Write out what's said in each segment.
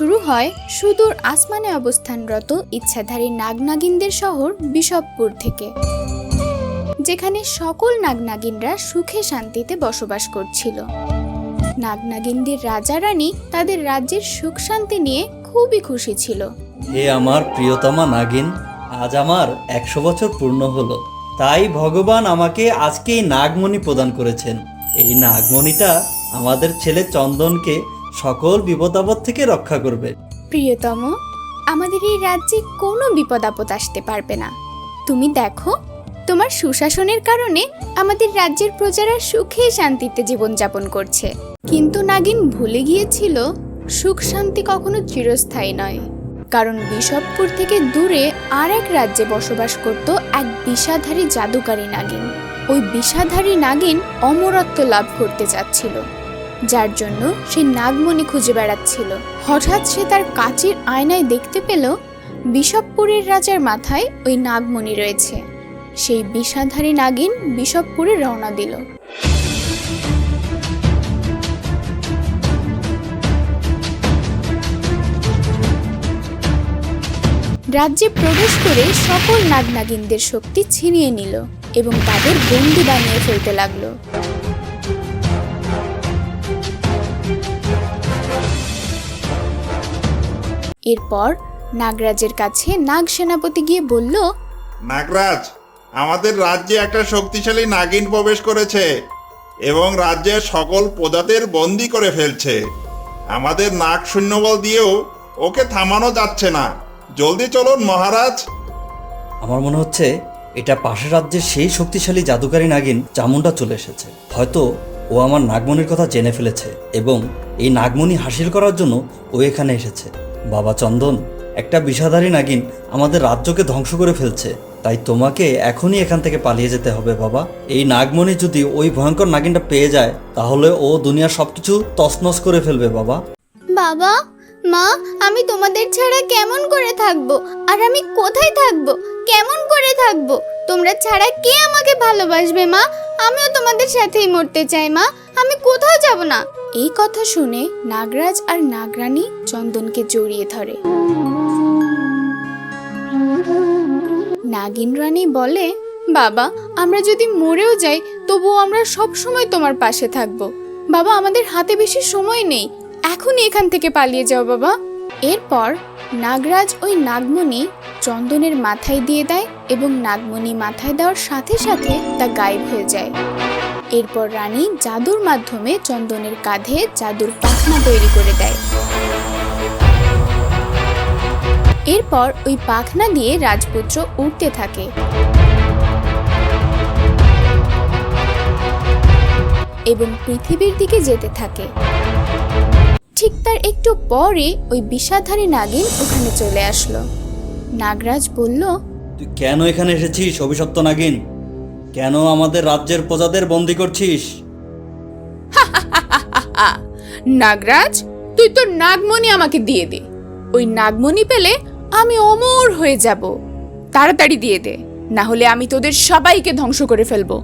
শুরু হয় সুদূর আসমানে অবস্থানরত ইচ্ছাধারী নাগনাগিনদের শহর বিষবপুর থেকে, যেখানে সকল নাগনাগিনরা সুখে শান্তিতে বসবাস করছিল। নাগনাগিনদের রাজা রানী তাদের রাজ্যের সুখ শান্তি নিয়ে খুবই খুশি ছিল। হে আমার প্রিয়তমা নাগিন, আজ আমার 100 বছর পূর্ণ হলো। তাই ভগবান আমাকে আজকে এই নাগমণি প্রদান করেছেন। এই নাগমণিটা আমাদের ছেলে চন্দনকে সকল বিপদ আপদ থেকে রক্ষা করবে। প্রিয়তম, আমাদের এই রাজ্যে কোনো বিপদ আপদ আসতে পারবে না। তুমি দেখো, তোমার সুশাসনের কারণে আমাদের রাজ্যের প্রজারা সুখে শান্তিতে জীবনযাপন করছে। কিন্তু নাগিন ভুলে গিয়েছিল সুখ শান্তি কখনো চিরস্থায়ী নয়, কারণ বিষবপুর থেকে দূরে আর এক রাজ্যে বসবাস করত এক বিষাধারী জাদুকারী নাগিন। ওই বিষাধারী নাগিন অমরত্ব লাভ করতে চাচ্ছিল, যার জন্য সে নাগমণি খুঁজে বেড়াচ্ছিল। হঠাৎ সে তার কাচের আয়নায় দেখতে পেল বিষবপুরের রাজার মাথায় ওই নাগমণি রয়েছে। সেই বিষাধারী নাগিন বিষবপুরে রওনা দিল। রাজ্যে প্রবেশ করে সকল নাগনাগিনদের শক্তি ছিনিয়ে নিল এবং তাদের বন্দী বানিয়ে ফেলতে লাগলো। এরপর নাগরাজের কাছে নাগ সেনাপতি গিয়ে বলল, নাগরাজ, আমাদের রাজ্যে একটা শক্তিশালী নাগিন প্রবেশ করেছে এবং রাজ্যের সকল প্রজাদের বন্দি করে ফেলছে। আমাদের নাগ শূন্যবল দিয়েও ওকে থামানো যাচ্ছে না। জলদি চলুন মহারাজ। আমার মনে হচ্ছে এটা পাশের রাজ্যের সেই শক্তিশালী জাদুকারী নাগিন চামুন্ডা চলে এসেছে। হয়তো ও আমার নাগমণির কথা জেনে ফেলেছে এবং এই নাগমণি হাসিল করার জন্য ও এখানে এসেছে। বাবা চন্দন, একটা বিষাধারী নাগিন আমাদের রাজ্যকে ধ্বংস করে ফেলছে, তাই তোমাকে এখনই এখান থেকে পালিয়ে যেতে হবে বাবা। এই নাগমণি যদি ওই ভয়ঙ্কর নাগিনটা পেয়ে যায় তাহলে ও দুনিয়ার সবকিছু তছনছ করে ফেলবে বাবা। বাবা, মা, আমি তোমাদের ছাড়া কেমন করে থাকবো? আর আমি কোথায় থাকবো? কেমন করে থাকবো? তোমরা ছাড়া কে আমাকে ভালোবাসবে মা? আমিও তোমাদের সাথেই মরতে চাই মা, আমি কোথাও যাব না। এই কথা শুনে নাগরাজ আর নাগরানী চন্দনকে জড়িয়ে ধরে। নাগিন রানী বলে, বাবা, আমরা যদি মরেও যাই তবুও আমরা সব সময় তোমার পাশে থাকবো। বাবা, আমাদের হাতে বেশি সময় নেই, এখনই এখান থেকে পালিয়ে যাও বাবা। এরপর নাগরাজ ওই নাগমণি চন্দনের মাথায় দিয়ে দেয় এবং নাগমণি মাথায় দেওয়ার সাথে সাথে তা গায়েব হয়ে যায়। এরপর রানী জাদুর মাধ্যমে চন্দনের কাঁধে জাদুর পাখনা তৈরি করে দেয়। এরপর ওই পাখনা দিয়ে রাজপুত্র উড়তে থাকে এবং পৃথিবীর দিকে যেতে থাকে। ঠিক তার একটু পরে ওই বিষাধারী নাগিন ওখানে চলে আসলো। নাগরাজ বলল, তুই কেন এখানে এসেছিস অভিশপ্ত নাগিন? কেন আমাদের রাজ্যের প্রজাদের বন্দি করছিস? নাগরাজ, তুই তোর নাগমণি আমাকে দিয়ে দে। ওই নাগমণি পেলে আমি অমর হয়ে যাব। তাড়াতাড়ি দিয়ে দে, না হলে আমি তোদের সবাইকে ধ্বংস করে ফেলবো।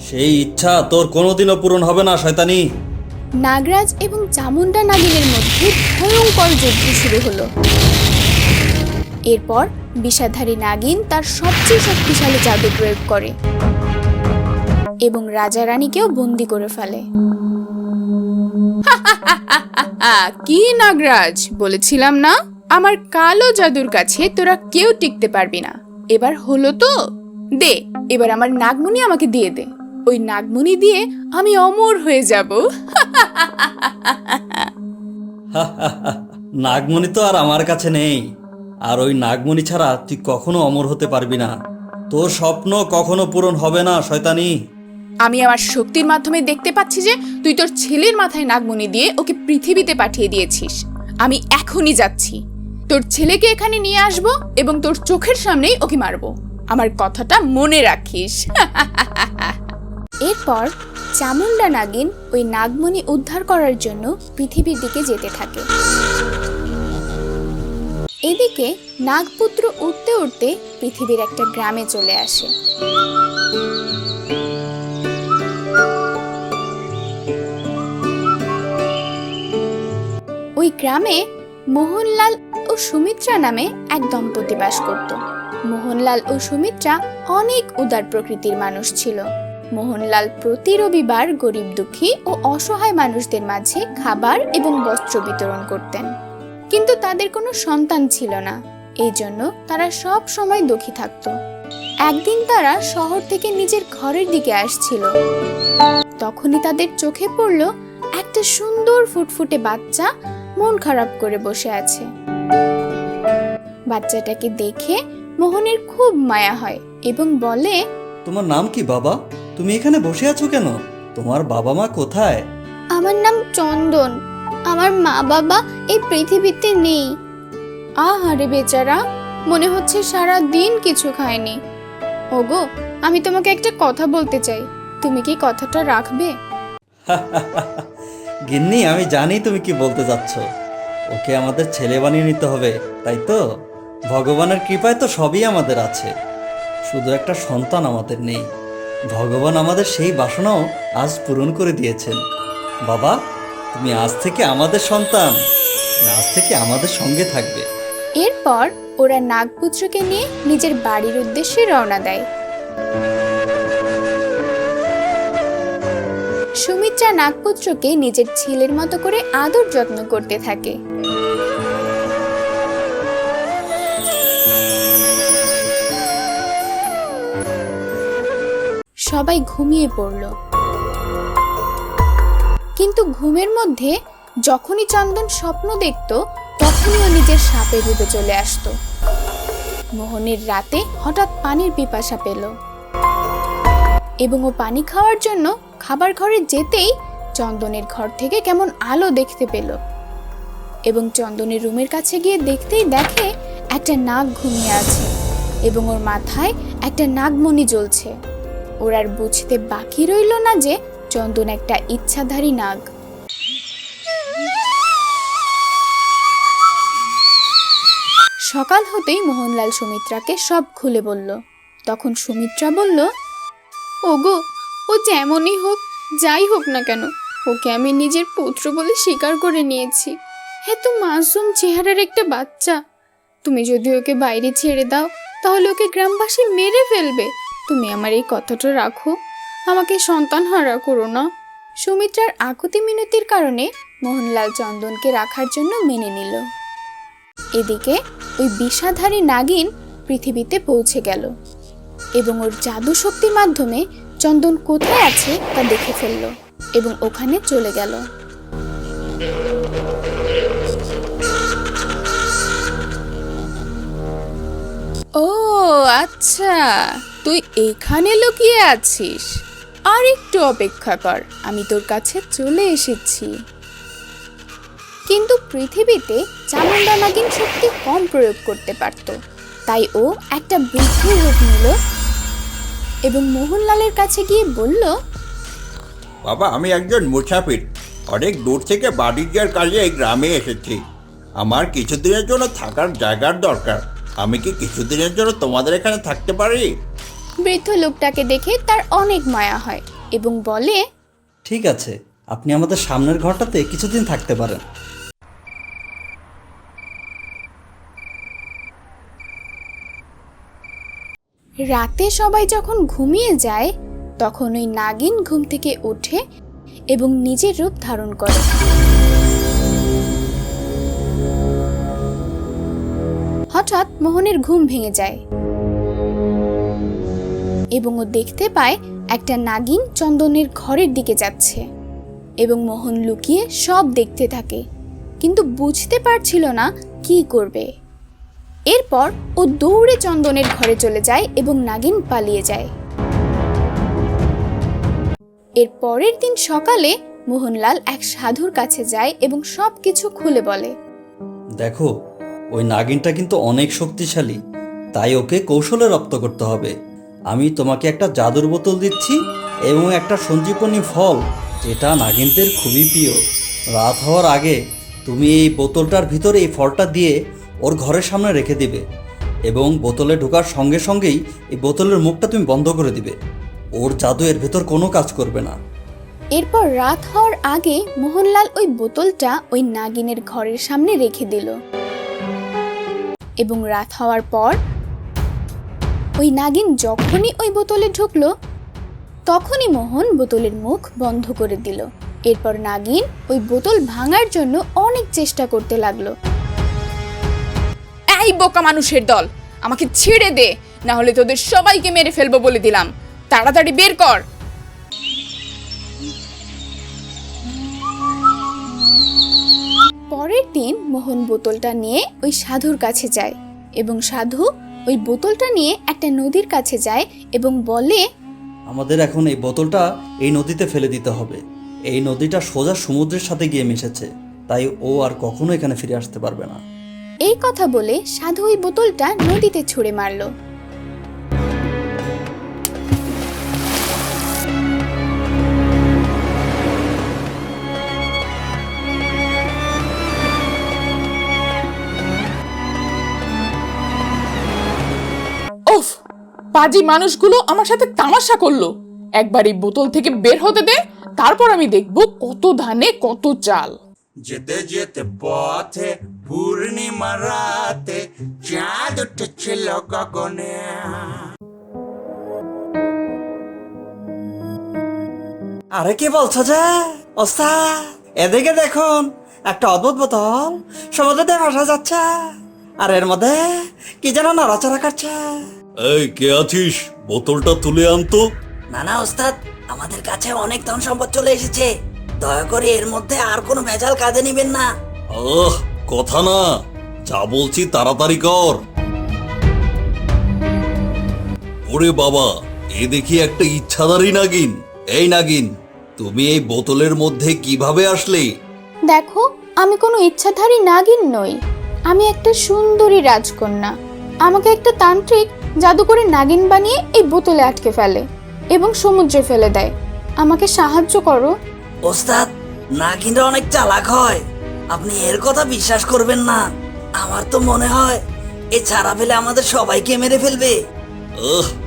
সেই ইচ্ছা তোর কোনোদিনও পূরণ হবে না শয়তানি। নাগরাজ এবং চামুন্ডা নাগিনের মধ্যে ভয়ঙ্কর যুদ্ধ শুরু হলো। এরপর বিষাধারী নাগিন তার সবচেয়ে শক্তিশালী জাদু প্রয়োগ করে এবং রাজা রানীকেও বন্দি করে ফেলে। কি নাগরাজ, বলেছিলাম না আমার কালো জাদুর কাছে তোরা কেউ টিকতে পারবি না। এবার হলো তো, দে এবার আমার নাগমণি আমাকে দিয়ে দে। ওই নাগমণি দিয়ে আমি অমর হয়ে যাব। নাগমণি তো আর আমার কাছে নেই, আর ওই নাগমণি ছাড়া তুই কখনো অমর হতে পারবি না। তোর স্বপ্ন কখনো পূরণ হবে না শয়তানি। আমি আমার শক্তির মাধ্যমে দেখতে পাচ্ছি যে তুই তোর ছেলের মাথায় নাগমণি দিয়ে ওকে পৃথিবীতে পাঠিয়ে দিয়েছিস। আমি এখনই যাচ্ছি, তোর ছেলেকে এখানে নিয়ে আসবো এবং তোর চোখের সামনেই ওকে মারবো। আমার কথাটা মনে রাখিস। এরপর চামুন্ডা নাগিন ওই নাগমণি উদ্ধার করার জন্য পৃথিবীর দিকে যেতে থাকে। এদিকে নাগপুত্র উঠতে উঠতে পৃথিবীর একটা গ্রামে চলে আসে। ওই গ্রামে মোহনলাল ও সুমিত্রা নামে এক দম্পতি বাস করত। মোহনলাল ও সুমিত্রা অনেক উদার প্রকৃতির মানুষ ছিল। মোহনলাল প্রতি রবিবার গরিব দুঃখী ও অসহায় মানুষদের মাঝে খাবার এবং বস্ত্র বিতরণ করতেন। কিন্তু তাদের কোনো সন্তান ছিল না, এই জন্য তারা সব সময় দুঃখী থাকত। একদিন তারা শহর থেকে নিজের ঘরের দিকে আসছিল। তখনই তাদের চোখে পড়ল একটা সুন্দর ফুটফুটে বাচ্চা মন খারাপ করে বসে আছে। বাচ্চাটাকে দেখে মোহনের খুব মায়া হয় এবং বলে, তোমার নাম কি বাবা? তুমি এখানে বসে আছো কেন? তোমার বাবা মা কোথায়? আমার নাম চন্দন, আমার মা বাবা এই পৃথিবীতে নেই। আহারে বেচারা, মনে হচ্ছে সারা দিন কিছু খায়নি। ওগো, আমি তোমাকে একটা কথা বলতে চাই, তুমি কি কথাটা রাখবে? গিন্নি, আমি জানি তুমি কি বলতে যাচ্ছ। ওকে আমাদের ছেলে বানিয়ে নিতে হবে, তাই তো? ভগবানের কৃপায় তো সবই আমাদের আছে, শুধু একটা সন্তান আমাদের নেই। ভগবান আমাদের সেই বাসনাও আজ পূরণ করে দিয়েছেন। বাবা, তুমি আজ থেকে আমাদের সন্তান, আজ থেকে আমাদের সঙ্গে থাকবে। এরপর ওরা নাগপুত্রকে নিয়ে নিজের বাড়ির উদ্দেশ্যে রওনা দেয়। সুমিত্রা নাগপুত্রকে নিজের ছেলের মতো করে আদর যত্ন করতে থাকে। সবাই ঘুমিয়ে পড়ল, কিন্তু ঘুমের মধ্যে যখনই চন্দন স্বপ্ন দেখত তখনই ও নিজের সাপের রূপে চলে আসতো। মোহনের রাতে হঠাৎ পানির পিপাসা পেল এবং ও পানি খাওয়ার জন্য খাবার ঘরে যেতেই চন্দনের ঘর থেকে কেমন আলো দেখতে পেল এবং চন্দনের রুমের কাছে গিয়ে দেখতেই দেখে একটা নাগ ঘুমিয়ে আছে এবং ওর মাথায় একটা নাগমণি জ্বলছে। ওর আর বুঝতে বাকি রইল না যে চন্দন একটা ইচ্ছাধারী নাগ। সকাল হতেই মোহনলাল সুমিত্রাকে সব খুলে বলল। তখন সুমিত্রা বলল, ওগো, ও যেমনই হোক, যাই হোক না কেন, ওকে আমি নিজের পুত্র বলে স্বীকার করে নিয়েছি। এত মাসুম চেহারার একটা বাচ্চা, তুমি যদি ওকে বাইরে ছেড়ে দাও তাহলে ওকে গ্রামবাসী মেরে ফেলবে। তুমি আমার এই কথাটা রাখো, আমাকে সন্তান হারা করো না। সুমিত্রার আকুতি মিনতির কারণে মোহনলাল চন্দনকে রাখার জন্য মেনে নিল। এদিকে ওই বিষাধারী নাগিন পৃথিবীতে পৌঁছে গেল এবং ওর জাদু শক্তির মাধ্যমে চন্দন কোথায় আছে তা দেখে ফেলল এবং ওখানে চলে গেল। ও আচ্ছা, তুই এখানে লুকিয়ে আছিস। আর একটু অপেক্ষা কর, আমি তোর কাছে চলে এসেছি। কিন্তু পৃথিবীতে চামুন্ডা নাগিন শক্তি কম প্রয়োগ করতে পারত, তাই ও একটা বৃদ্ধ রূপ নিল এবং মোহনলালের কাছে গিয়ে বলল, বাবা, আমি একজন মুসাফির, অনেক দূর থেকে বাণিজ্যের কাজে এই গ্রামে এসেছি। আমার কিছুদিনের জন্য থাকার জায়গার দরকার। আমি কি কিছুদিনের জন্য তোমাদের এখানে থাকতে পারি? বৃদ্ধ লোকটাকে দেখে তার অনেক মায়া হয় এবং বলে, ঠিক আছে, আপনি আমাদের সামনের ঘরটাতে কিছুদিন থাকতে পারেন। রাতে সবাই যখন ঘুমিয়ে যায় তখন ওই নাগিন ঘুম থেকে ওঠে এবং নিজের রূপ ধারণ করে। হঠাৎ মোহনের ঘুম ভেঙে যায় এবং ও দেখতে পায় একটা নাগিন চন্দনের ঘরের দিকে যাচ্ছে এবং মোহন লুকিয়ে সব দেখতে থাকে, কিন্তু বুঝতে পারছিল না কি করবে। এরপর ও দৌড়ে চন্দনের ঘরে চলে যায় এবং নাগিন পালিয়ে যায়। এর পরের দিন সকালে মোহনলাল এক সাধুর কাছে যায় এবং সবকিছু খুলে বলে। দেখো, ওই নাগিনটা কিন্তু অনেক শক্তিশালী, তাই ওকে কৌশলে রপ্ত করতে হবে। আমি তোমাকে একটা জাদুর বোতল দিচ্ছি এবং একটা সঞ্জীবনী ফল, যেটা নাগিনদের খুবই প্রিয়। রাত হওয়ার আগে তুমি এই বোতলটার ভিতরে এই ফলটা দিয়ে ওর ঘরের সামনে রেখে দিবে এবং বোতলে ঢোকার সঙ্গে সঙ্গেই এই বোতলের মুখটা তুমি বন্ধ করে দিবে। ওর জাদু এর ভেতর কোনো কাজ করবে না। এরপর রাত হওয়ার আগে মোহনলাল ওই বোতলটা ওই নাগিনের ঘরের সামনে রেখে দিল এবং রাত হওয়ার পর ওই নাগিন যখনই ওই বোতলে ঢুকলো তখনই মোহন বোতলের মুখ বন্ধ করে দিল। এরপর নাগিন ওই বোতল ভাঙার জন্য অনেক চেষ্টা করতে লাগলো। এই বোকা মানুষের দল, আমাকে ছেড়ে দে, না হলে তোদের সবাইকে মেরে ফেলবো বলে দিলাম। তাড়াতাড়ি বের কর। পরের দিন মোহন বোতলটা নিয়ে ওই সাধুর কাছে যায় এবং সাধু ওই বোতলটা নিয়ে একটা নদীর কাছে যায় এবং বলে, আমাদের এখন এই বোতলটা এই নদীতে ফেলে দিতে হবে। এই নদীটা সোজা সমুদ্রের সাথে গিয়ে মিশেছে, তাই ও আর কখনো এখানে ফিরে আসতে পারবে না। এই কথা বলে সাধু ওই বোতলটা নদীতে ছুঁড়ে মারল। উফ, পাজি মানুষগুলো আমার সাথে তামাশা করলো। একবার এই বোতল থেকে বের হতে দে, তারপর আমি দেখবো কত ধানে কত চাল। যেতে যেতে পথে পূর্ণিমা রাতে চাঁদ উঠেছিল গগনে। আরে কি বলছো যে ওস্তাদ? এদিকে দেখুন, একটা অদ্ভুত বোতল সমুদ্রে ভাসা যাচ্ছে, আর এর মধ্যে কি যেন নড়াচড়া করছে। এই কে আছিস? বোতলটা তুলে আনতো। না না ওস্তাদ, আমাদের কাছে অনেক ধন সম্পদ চলে এসেছে, দয়া করে এর মধ্যে আর কোনো ভেজাল কাজে নিবেন না। কথা না, যা বলছি তাড়াতাড়ি কর। ওরে বাবা, এ দেখি একটা ইচ্ছাধারী নাগিন। এই নাগিন, তুমি এই বোতলের মধ্যে কিভাবে আসলে? দেখো, আমি কোনো ইচ্ছাধারী নাগিন নই, আমি একটা সুন্দরী রাজকন্যা। আমাকে একটা তান্ত্রিক জাদু করে নাগিন বানিয়ে এই বোতলে আটকে ফেলে এবং সমুদ্রে ফেলে দেয়। আমাকে সাহায্য করো। ওস্তাদ, নাগিনরা অনেক চালাক হয়, আপনি এর কথা বিশ্বাস করবেন না। আমার তো মনে হয় এ ছাড়া ফেলে আমাদের সবাইকে মেরে ফেলবে।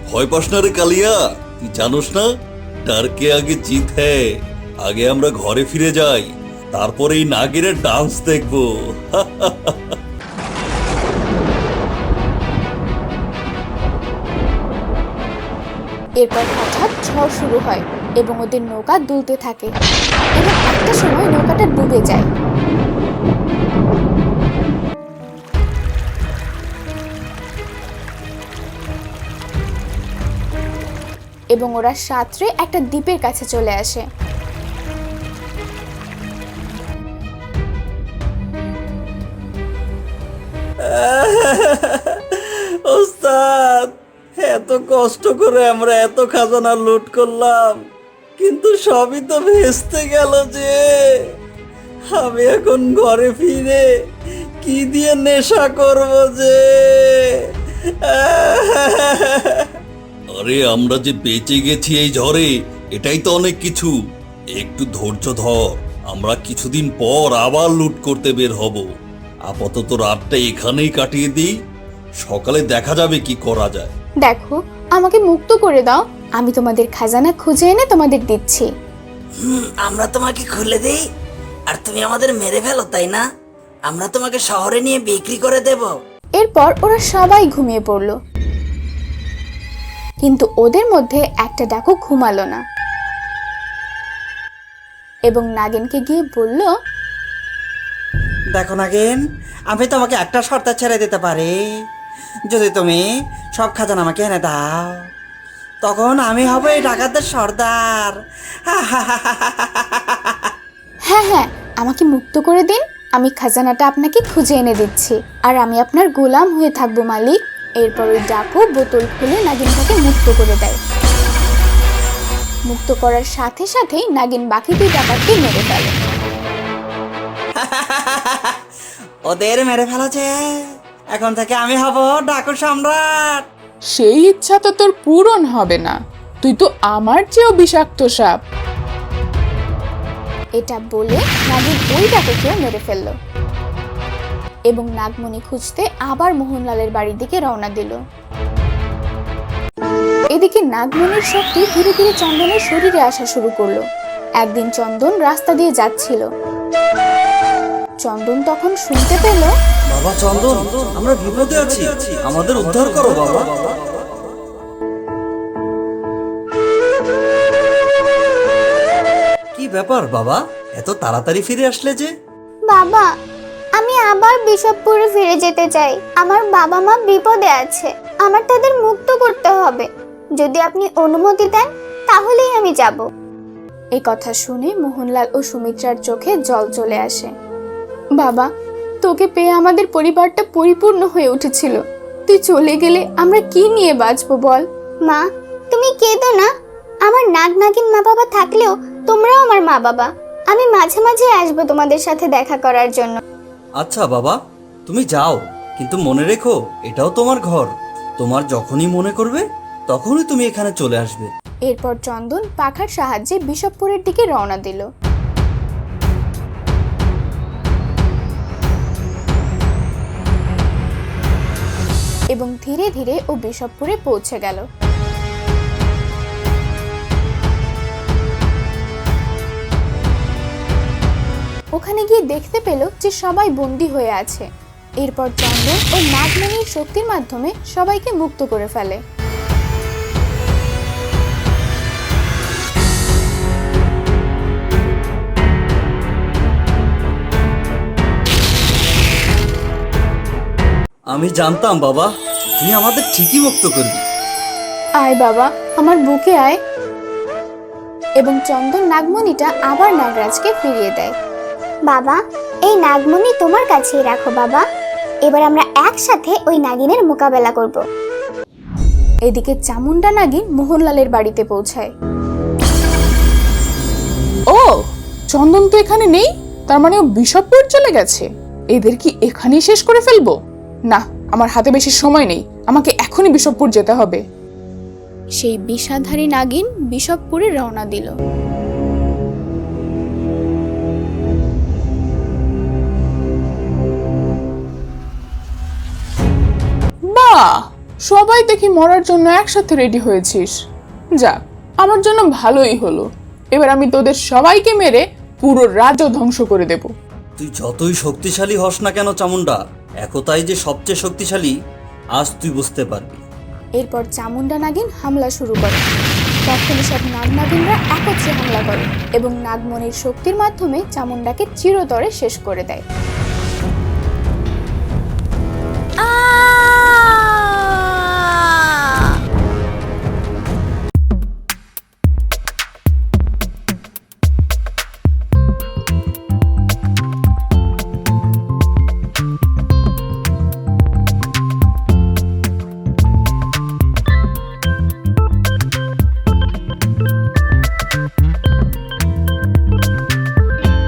ভয় পাস না রে কালিয়া, তুই জানোস না ডার কে আগে জিত হ্যায়। আগে আমরা ঘরে ফিরে যাই, তারপরে এই নাগিনের ডান্স দেখবো। এরপর হঠাৎ ঝড় শুরু হয় এবং ওদের নৌকা দুলতে থাকে এবং একটা সময় নৌকাটা ডুবে যায়। এবং ওরা সাঁতরে একটা দ্বীপের কাছে চলে আসে। ওস্তাদ, এত কষ্ট করে আমরা এত খাজানা লুট করলাম, কিন্তু সবই তো ভেস্তে গেল যে। আমি এখন ঘরে ফিরে কি দিয়ে নেশা করব যে? আরে আমরা যে বেঁচে গেছি এই ঝড়ে, এটাই তো অনেক কিছু। একটু ধৈর্য ধর, আমরা কিছুদিন পর আবার লুট করতে বের হব। আপাতত রাতটা এখানেই কাটিয়ে দিই, সকালে দেখা যাবে কি করা যায়। দেখো, আমাকে মুক্ত করে দাও, আমি তোমাদের খাজানা খুঁজে এনে তোমাদের দিচ্ছি। আমরা তোমাকে খুলে দেই আর তুমি আমাদের মেরে ফেলো, তাই না? আমরা তোমাকে শহরে নিয়ে বিক্রি করে দেব। এরপর ওরা সবাই ঘুমিয়ে পড়ল, কিন্তু ওদের মধ্যে একটা ডাকু ঘুমালো না এবং নাগিনকে গিয়ে বলল, দেখো নাগিন, আমি তোমাকে একটা শর্তে ছেড়ে দিতে পারি। যদি তুমি সব খাজানা আমাকে এনে দাও, তখন আমি হব এই ডাকাতদের সর্দার। হ্যাঁ হ্যাঁ, আমাকে মুক্ত করে দিন, আমি খাজানাটা আপনাকে খুঁজে এনে দিচ্ছি আর আমি আপনার গোলাম হয়ে থাকবো মালিক। এরপর ওই ডাকু বোতল খুলে নাগিনটাকে মুক্ত করে দেয়। মুক্ত করার সাথে সাথেই নাগিন বাকি দুই ডাকাতকে মেরে ফেলে। ওদের মেরে ফেলেছে, এখন থেকে আমি হব ডাকু সম্রাট। সেই ইচ্ছা তো তোর পূরণ হবে না, তুই তো আমার চেয়েও বিষাক্ত সাপ। এটা বলে নাগিন ওই ডাকুকেও মেরে ফেলল এবং নাগমণি খুঁজতে আবার মোহনলালের বাড়ির দিকে রওনা দিল। এদিকে নাগমণির শক্তি ধীরে ধীরে চন্দনের শরীরে আসা শুরু করলো একদিন চন্দন রাস্তা দিয়ে যাচ্ছিল। চন্দন তখন শুনতে পেল, বাবা চন্দন, আমরা বিপদে আছি, আমাদের উদ্ধার করো বাবা। কি ব্যাপার বাবা, এত তাড়াতাড়ি ফিরে আসলে যে? বাবা, আমি আবার বিশপপুরে ফিরে যেতে চাই। আমার বাবা মা বিপদে আছে, আমার তাদের মুক্ত করতে হবে। যদি আপনি অনুমতি দেন তাহলেই আমি যাব। এই কথা শুনে মোহনলাল ও সুমিত্রার চোখে জল চলে আসে। বাবা, তোকে পেয়ে আমাদের পরিবারটা পরিপূর্ণ হয়ে উঠেছিল। তুই চলে গেলে আমরা কি নিয়ে বাঁচবো বল? মা, তুমি কেঁদো না। আমার নাগ নাগিন মা বাবা থাকলেও তোমরাও আমার মা বাবা। আমি মাঝে মাঝে আসবো তোমাদের সাথে দেখা করার জন্য। আচ্ছা বাবা, তুমি যাও, কিন্তু মনে রেখো এটাও তোমার ঘর। তোমার যখনই মনে করবে তখনই তুমি এখানে চলে আসবে। এরপর চন্দন পাখার সাহায্যে বিশপপুরের দিকে রওনা দিল। এবং ধীরে ধীরে ও বিশপপুরে পৌঁছে গেল। ওখানে গিয়ে দেখতে পেল যে সবাই বন্দী হয়ে আছে। এরপর চন্দন ও নাগমণির শক্তির মাধ্যমে সবাইকে মুক্ত করে ফেলে। আমি জানতাম বাবা, তুমি আমাদের ঠিকই মুক্ত করবে। আয় বাবা, আমার বুকে আয়। এবং চন্দন নাগমণিটা আবার নাগরাজকে ফিরিয়ে দেয়। বাবা, এই নাগমণি তোমার কাছেই রাখো বাবা। এবার আমরা একসাথে ওই নাগিনের মোকাবেলা করব। এদিকে চামুন্ডা নাগিন মোহনলালের বাড়িতে পৌঁছায়। ও, চন্দন তো এখানে নেই, তার মানে ও বিশপপুর চলে গেছে। এদের কি এখানেই শেষ করে ফেলবো? না, আমার হাতে বেশি সময় নেই, আমাকে এখনই বিশপপুর যেতে হবে। সেই বিষাধারী নাগিন বিশপপুরে রওনা দিল। বাহ, সবাই দেখি মরার জন্য একসাথে রেডি হয়েছিস। যাক, আমার জন্য ভালোই হলো। এবার আমি তোদের সবাইকে মেরে পুরো রাজ্য ধ্বংস করে দেব। তুই যতই শক্তিশালী হস না কেন চামুন্ডা, একতাই যে সবচেয়ে শক্তিশালী আজ তুই বুঝতে পারবি। এরপর চামুন্ডা নাগিন হামলা শুরু করে। তখনই সব নাগ নাগিনরা একত্রে হামলা করে এবং নাগমণির শক্তির মাধ্যমে চামুন্ডাকে চিরতরে শেষ করে দেয়।